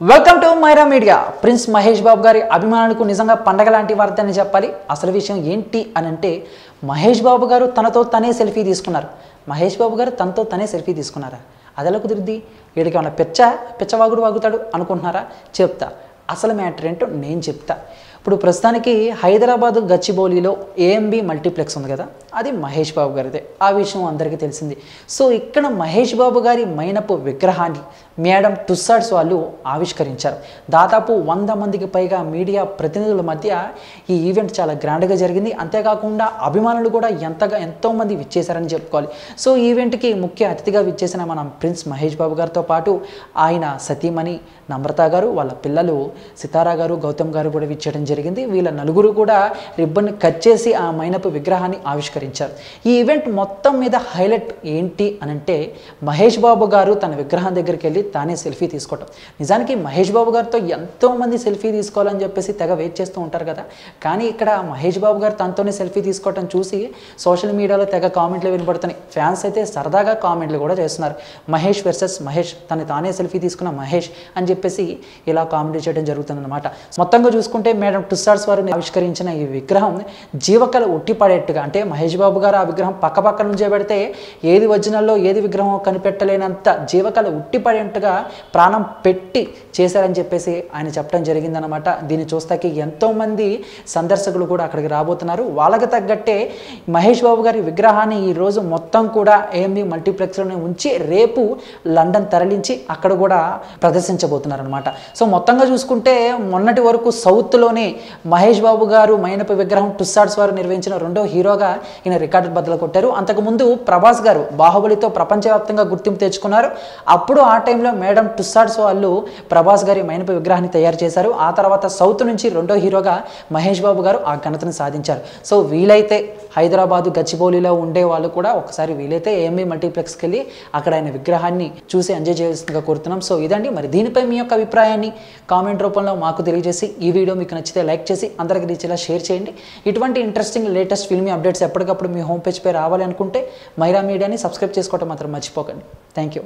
Welcome to Myra Media. Prince Mahesh Babu గారి అభిమానులకు నిజంగా పండగ లాంటి వార్త అని చెప్పాలి. అసలు విషయం ఏంటి అని అంటే, మహేష్ బాబు గారు తనతో తనే సెల్ఫీ తీసుకున్నారు. మహేష్ బాబు గారు తనతో తనే సెల్ఫీ తీసుకున్నారా? అది ఎలా కుదిరిద్ది? వీడికి ఏమన్నా పిచ్చవాగుడు వాగుతాడు అనుకుంటున్నారా? చెప్తా. అసలు మ్యాటర్ ఏంటో నేను చెప్తా. ఇప్పుడు ప్రస్తుతానికి హైదరాబాదు గచ్చిబౌలిలో ఏఎంబి మల్టీప్లెక్స్ ఉంది కదా, అది మహేష్ బాబు గారిదే. ఆ విషయం అందరికీ తెలిసింది. సో ఇక్కడ మహేష్ బాబు గారి మైనపు విగ్రహాన్ని మేడం టుస్సాడ్స్ వాళ్ళు ఆవిష్కరించారు. దాదాపు 100 మందికి పైగా మీడియా ప్రతినిధుల మధ్య ఈ ఈవెంట్ చాలా గ్రాండ్గా జరిగింది. అంతేకాకుండా అభిమానులు కూడా ఎంతోమంది విచ్చేశారని చెప్పుకోవాలి. సో ఈ ఈవెంట్కి ముఖ్య అతిథిగా విచ్చేసిన మనం ప్రిన్స్ మహేష్ బాబు గారితో పాటు ఆయన సతీమణి నమ్రత గారు, వాళ్ళ పిల్లలు సితారా గారు, గౌతమ్ గారు కూడా విచ్చేయడం జరిగింది. వీళ్ళ నలుగురు కూడా రిబ్బన్ కట్ చేసి ఆ మైనపు విగ్రహాన్ని ఆవిష్కరించారు. ఈ ఈవెంట్ మొత్తం మీద హైలైట్ ఏంటి అనంటే, మహేష్ బాబు గారు తన విగ్రహం దగ్గరికి వెళ్ళి తానే సెల్ఫీ తీసుకోవటం. నిజానికి మహేష్ బాబు గారితో ఎంతోమంది సెల్ఫీ తీసుకోవాలని చెప్పేసి తెగ వెయిట్ చేస్తూ ఉంటారు కదా, కానీ ఇక్కడ మహేష్ బాబు గారు తనతోనే సెల్ఫీ తీసుకోవటం చూసి సోషల్ మీడియాలో తెగ కామెంట్లు వినపడుతున్నాయి. ఫ్యాన్స్ అయితే సరదాగా కామెంట్లు కూడా చేస్తున్నారు. మహేష్ వర్సెస్ మహేష్, తానే సెల్ఫీ తీసుకున్న మహేష్ అని చెప్పేసి ఇలా కామెంట్ చేయడం జరుగుతుందన్నమాట. మొత్తంగా చూసుకుంటే మేడం టుస్సాడ్స్ వారు ఆవిష్కరించిన ఈ విగ్రహం జీవకళ ఉట్టిపడేట్టుగా, అంటే మహేష్ బాబు గారు ఆ విగ్రహం పక్క నుంచే పెడితే ఏది ఒరిజినల్లో ఏది విగ్రహం కనిపెట్టలేనంత జీవకళ ఉట్టిపడేట్టుగా ప్రాణం పెట్టి చేశారని చెప్పేసి ఆయన చెప్పడం జరిగిందనమాట. దీన్ని చూస్తాకి ఎంతోమంది సందర్శకులు కూడా అక్కడికి రాబోతున్నారు. వాళ్ళకి తగ్గట్టే మహేష్ బాబు గారి విగ్రహాన్ని ఈరోజు మొత్తం కూడా ఏఎంబి మల్టీప్లెక్స్లోనే ఉంచి రేపు లండన్ తరలించి అక్కడ కూడా ప్రదర్శించబోతున్నారు అనమాట. సో మొత్తంగా చూసుకుంటే మొన్నటి వరకు సౌత్లోనే మహేష్ బాబు గారు మైనపు విగ్రహం టుస్సాడ్స్ వారు నిర్వహించిన రెండో హీరోగా ఈయన రికార్డు బద్దలు కొట్టారు. అంతకుముందు ప్రభాస్ గారు బాహుబలితో ప్రపంచవ్యాప్తంగా గుర్తింపు తెచ్చుకున్నారు. అప్పుడు ఆ టైంలో మేడం టుస్సాడ్స్ వాళ్ళు ప్రభాస్ గారి మైనపు విగ్రహాన్ని తయారు చేశారు. ఆ తర్వాత సౌత్ నుంచి రెండో హీరోగా మహేష్ బాబు గారు ఆ ఘనతను సాధించారు. సో వీలైతే హైదరాబాదు గచ్చిబౌలిలో ఉండే వాళ్ళు కూడా ఒకసారి వీలైతే ఏఎంబి మల్టీప్లెక్స్కి వెళ్ళి అక్కడ ఆయన విగ్రహాన్ని చూసి ఎంజాయ్ చేయాల్సిందిగా కోరుతున్నాం. సో ఇదండి. మరి దీనిపై మీ యొక్క అభిప్రాయాన్ని కామెంట్ రూపంలో మాకు తెలియజేసి, ఈ వీడియో మీకు నచ్చితే లైక్ చేసి అందరికి రీచేలా షేర్ చేయండి. ఇటువంటి ఇంట్రెస్టింగ్ లేటెస్ట్ ఫిల్మీ అప్డేట్స్ ఎప్పటికప్పుడు మీ హోమ్ పేజ్పై రావాలి అనుకుంటే మైరా మీడియాని సబ్స్క్రైబ్ చేసుకోవడం మాత్రం మర్చిపోకండి. Thank you.